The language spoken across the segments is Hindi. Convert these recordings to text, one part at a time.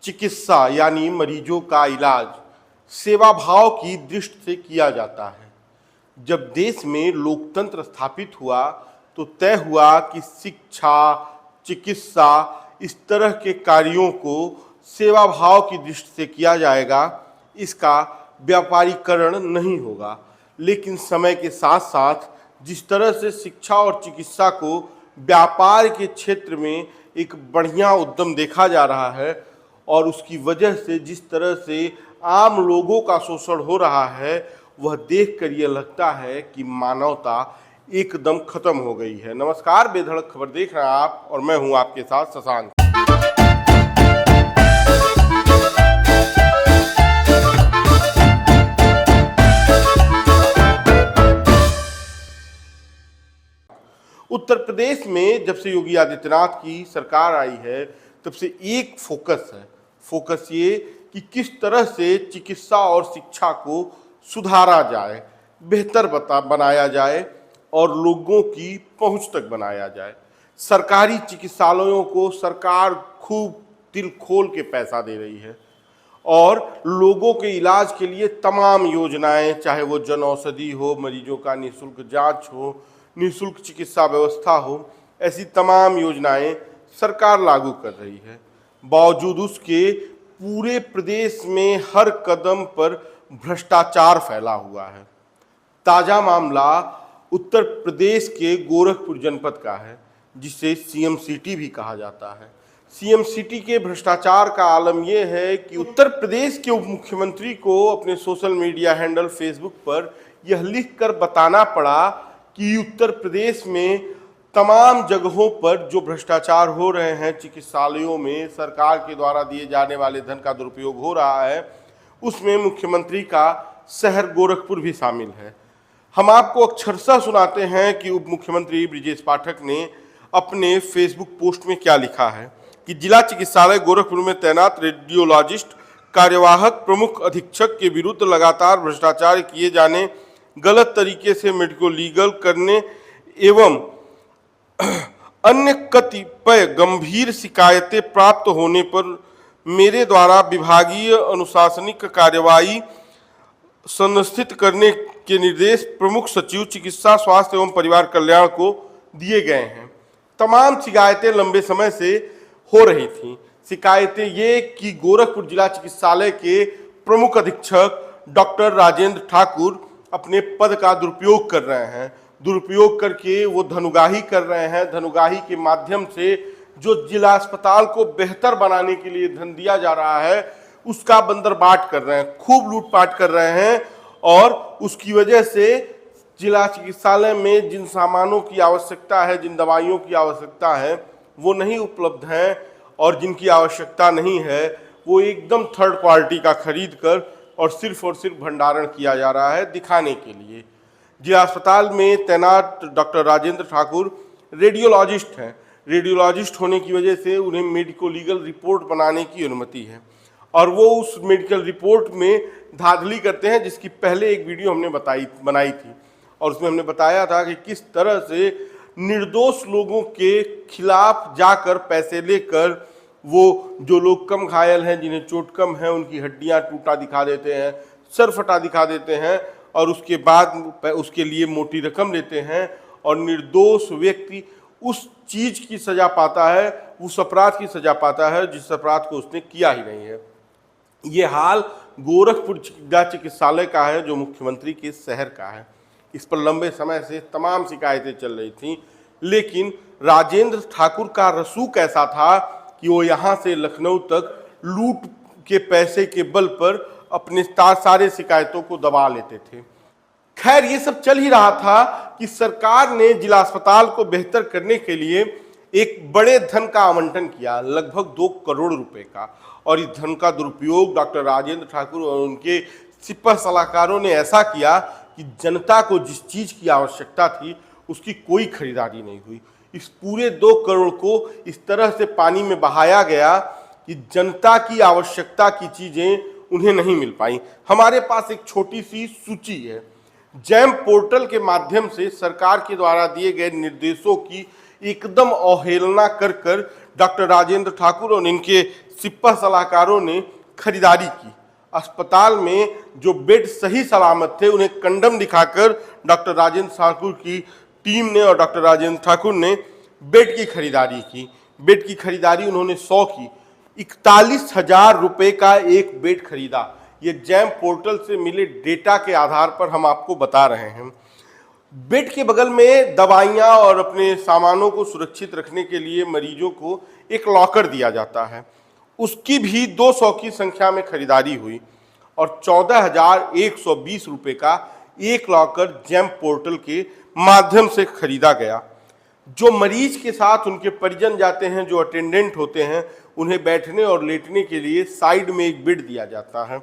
चिकित्सा यानी मरीजों का इलाज सेवा भाव की दृष्टि से किया जाता है। जब देश में लोकतंत्र स्थापित हुआ तो तय हुआ कि शिक्षा, चिकित्सा इस तरह के कार्यों को सेवा भाव की दृष्टि से किया जाएगा, इसका व्यापारीकरण नहीं होगा। लेकिन समय के साथ साथ जिस तरह से शिक्षा और चिकित्सा को व्यापार के क्षेत्र में एक बढ़िया उद्यम देखा जा रहा है और उसकी वजह से जिस तरह से आम लोगों का शोषण हो रहा है, वह देखकर यह लगता है कि मानवता एकदम खत्म हो गई है। नमस्कार, बेधड़क खबर देख रहे हैं आप और मैं हूं आपके साथ शशांक। उत्तर प्रदेश में जब से योगी आदित्यनाथ की सरकार आई है तब से एक फोकस ये कि किस तरह से चिकित्सा और शिक्षा को सुधारा जाए, बेहतर बनाया जाए और लोगों की पहुंच तक बनाया जाए। सरकारी चिकित्सालयों को सरकार खूब दिल खोल के पैसा दे रही है और लोगों के इलाज के लिए तमाम योजनाएं, चाहे वो जन औषधि हो, मरीजों का निःशुल्क जांच हो, निःशुल्क चिकित्सा व्यवस्था हो, ऐसी तमाम योजनाएं सरकार लागू कर रही है। बावजूद उसके पूरे प्रदेश में हर कदम पर भ्रष्टाचार फैला हुआ है। ताजा मामला उत्तर प्रदेश के गोरखपुर जनपद का है, जिसे सीएम सिटी भी कहा जाता है। सीएम सिटी के भ्रष्टाचार का आलम यह है कि उत्तर प्रदेश के उप मुख्यमंत्री को अपने सोशल मीडिया हैंडल फेसबुक पर यह लिखकर बताना पड़ा कि उत्तर प्रदेश में तमाम जगहों पर जो भ्रष्टाचार हो रहे हैं, चिकित्सालयों में सरकार के द्वारा दिए जाने वाले धन का दुरुपयोग हो रहा है, उसमें मुख्यमंत्री का शहर गोरखपुर भी शामिल है। हम आपको अक्षरशः सुनाते हैं कि उप मुख्यमंत्री ब्रिजेश पाठक ने अपने फेसबुक पोस्ट में क्या लिखा है कि जिला चिकित्सालय गोरखपुर में तैनात रेडियोलॉजिस्ट कार्यवाहक प्रमुख अधीक्षक के विरुद्ध लगातार भ्रष्टाचार किए जाने, गलत तरीके से मेडिको लीगल करने एवं अन्य कतिपय गंभीर शिकायतें प्राप्त होने पर मेरे द्वारा विभागीय अनुशासनिक कार्यवाही सुनिश्चित करने के निर्देश प्रमुख सचिव चिकित्सा, स्वास्थ्य एवं परिवार कल्याण को दिए गए हैं। तमाम शिकायतें लंबे समय से हो रही थीं। शिकायतें ये कि गोरखपुर जिला चिकित्सालय के प्रमुख अधीक्षक डॉक्टर राजेंद्र ठाकुर अपने पद का दुरुपयोग कर रहे हैं। दुरुपयोग करके वो धनुगाही कर रहे हैं। धनुगाही के माध्यम से जो जिला अस्पताल को बेहतर बनाने के लिए धन दिया जा रहा है, उसका बंदरबाट कर रहे हैं, खूब लूटपाट कर रहे हैं और उसकी वजह से जिला चिकित्सालय में जिन सामानों की आवश्यकता है, जिन दवाइयों की आवश्यकता है, वो नहीं उपलब्ध हैं और जिनकी आवश्यकता नहीं है वो एकदम थर्ड क्वालिटी का खरीद कर और सिर्फ भंडारण किया जा रहा है दिखाने के लिए। जिला अस्पताल में तैनात डॉक्टर राजेंद्र ठाकुर रेडियोलॉजिस्ट हैं। रेडियोलॉजिस्ट होने की वजह से उन्हें मेडिको लीगल रिपोर्ट बनाने की अनुमति है और वो उस मेडिकल रिपोर्ट में धांधली करते हैं, जिसकी पहले एक वीडियो हमने बनाई थी और उसमें हमने बताया था कि किस तरह से निर्दोष लोगों के खिलाफ जाकर पैसे लेकर वो जो लोग कम घायल हैं, जिन्हें चोट कम है, उनकी हड्डियां टूटा दिखा देते हैं, सर फटा दिखा देते हैं और उसके बाद उसके लिए मोटी रकम लेते हैं और निर्दोष व्यक्ति उस चीज की सजा पाता है, उस अपराध की सजा पाता है जिस अपराध को उसने किया ही नहीं है। ये हाल गोरखपुर जिला चिकित्सालय का है, जो मुख्यमंत्री के शहर का है। इस पर लंबे समय से तमाम शिकायतें चल रही थीं, लेकिन राजेंद्र ठाकुर का रसूख ऐसा था कि वो यहाँ से लखनऊ तक लूट के पैसे के बल पर अपने सारे शिकायतों को दबा लेते थे। खैर, ये सब चल ही रहा था कि सरकार ने जिला अस्पताल को बेहतर करने के लिए एक बड़े धन का आवंटन किया, लगभग 2 करोड़ रुपए का, और इस धन का दुरुपयोग डॉक्टर राजेंद्र ठाकुर और उनके सिपह सलाहकारों ने ऐसा किया कि जनता को जिस चीज की आवश्यकता थी उसकी कोई खरीदारी नहीं हुई। इस पूरे 2 करोड़ को इस तरह से पानी में बहाया गया कि जनता की आवश्यकता की चीजें उन्हें नहीं मिल पाई। हमारे पास एक छोटी सी सूची है। जैम पोर्टल के माध्यम से सरकार के द्वारा दिए गए निर्देशों की एकदम अवहेलना कर डॉक्टर राजेंद्र ठाकुर और इनके सिपा सलाहकारों ने खरीदारी की। अस्पताल में जो बेड सही सलामत थे उन्हें कंडम दिखाकर डॉक्टर राजेंद्र ठाकुर की टीम ने और डॉक्टर राजेंद्र ठाकुर ने बेड की खरीदारी की। बेड की खरीदारी उन्होंने 100 की। 41,000 रुपए का एक बेड खरीदा। ये जैम पोर्टल से मिले डेटा के आधार पर हम आपको बता रहे हैं। बेड के बगल में दवाइयां और अपने सामानों को सुरक्षित रखने के लिए मरीजों को एक लॉकर दिया जाता है, उसकी भी 200 की संख्या में खरीदारी हुई और 14,120 रुपए का एक लॉकर जैम पोर्टल के माध्यम से खरीदा गया। जो मरीज के साथ उनके परिजन जाते हैं, जो अटेंडेंट होते हैं, उन्हें बैठने और लेटने के लिए साइड में एक बेड दिया जाता है।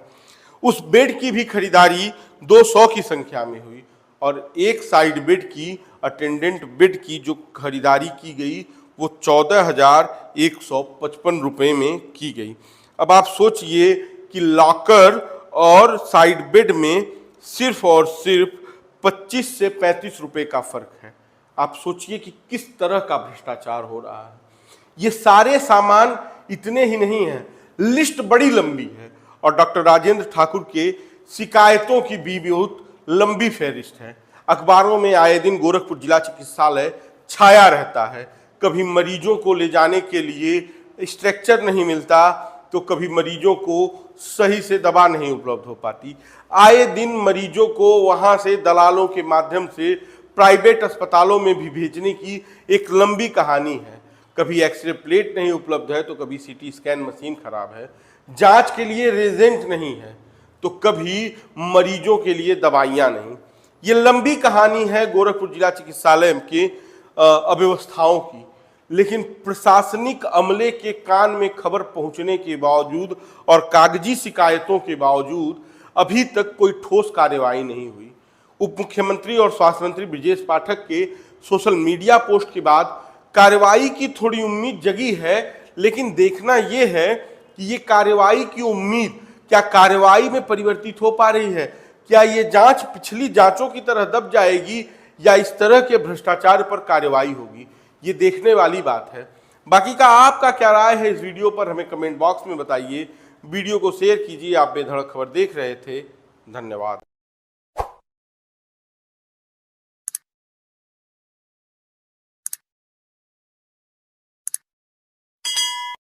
उस बेड की भी खरीदारी 200 की संख्या में हुई और एक साइड बेड की, अटेंडेंट बेड की जो खरीदारी की गई वो 14,155 रुपए में की गई। अब आप सोचिए कि लॉकर और साइड बेड में सिर्फ और सिर्फ 25 से 35 रुपए का फर्क है। आप सोचिए कि किस तरह का भ्रष्टाचार हो रहा है। ये सारे सामान इतने ही नहीं हैं, लिस्ट बड़ी लंबी है और डॉक्टर राजेंद्र ठाकुर के शिकायतों की भी बहुत लंबी फहरिस्त है। अखबारों में आए दिन गोरखपुर जिला चिकित्सालय छाया रहता है। कभी मरीजों को ले जाने के लिए स्ट्रक्चर नहीं मिलता, तो कभी मरीजों को सही से दवा नहीं उपलब्ध हो पाती। आए दिन मरीजों को वहां से दलालों के माध्यम से प्राइवेट अस्पतालों में भी भेजने की एक लंबी कहानी है। कभी एक्सरे प्लेट नहीं उपलब्ध है, तो कभी सीटी स्कैन मशीन खराब है, जांच के लिए रेजेंट नहीं है, तो कभी मरीजों के लिए दवाइयां नहीं। ये लंबी कहानी है गोरखपुर जिला चिकित्सालय के अव्यवस्थाओं की। लेकिन प्रशासनिक अमले के कान में खबर पहुंचने के बावजूद और कागजी शिकायतों के बावजूद अभी तक कोई ठोस कार्यवाही नहीं हुई। उप मुख्यमंत्री और स्वास्थ्य मंत्री ब्रजेश पाठक के सोशल मीडिया पोस्ट के बाद कार्रवाई की थोड़ी उम्मीद जगी है, लेकिन देखना यह है कि ये कार्रवाई की उम्मीद क्या कार्रवाई में परिवर्तित हो पा रही है। क्या ये जांच पिछली जांचों की तरह दब जाएगी या इस तरह के भ्रष्टाचार पर कार्रवाई होगी, ये देखने वाली बात है। बाकी का आपका क्या राय है इस वीडियो पर, हमें कमेंट बॉक्स में बताइए। वीडियो को शेयर कीजिए। आप बेधड़क खबर देख रहे थे। धन्यवाद।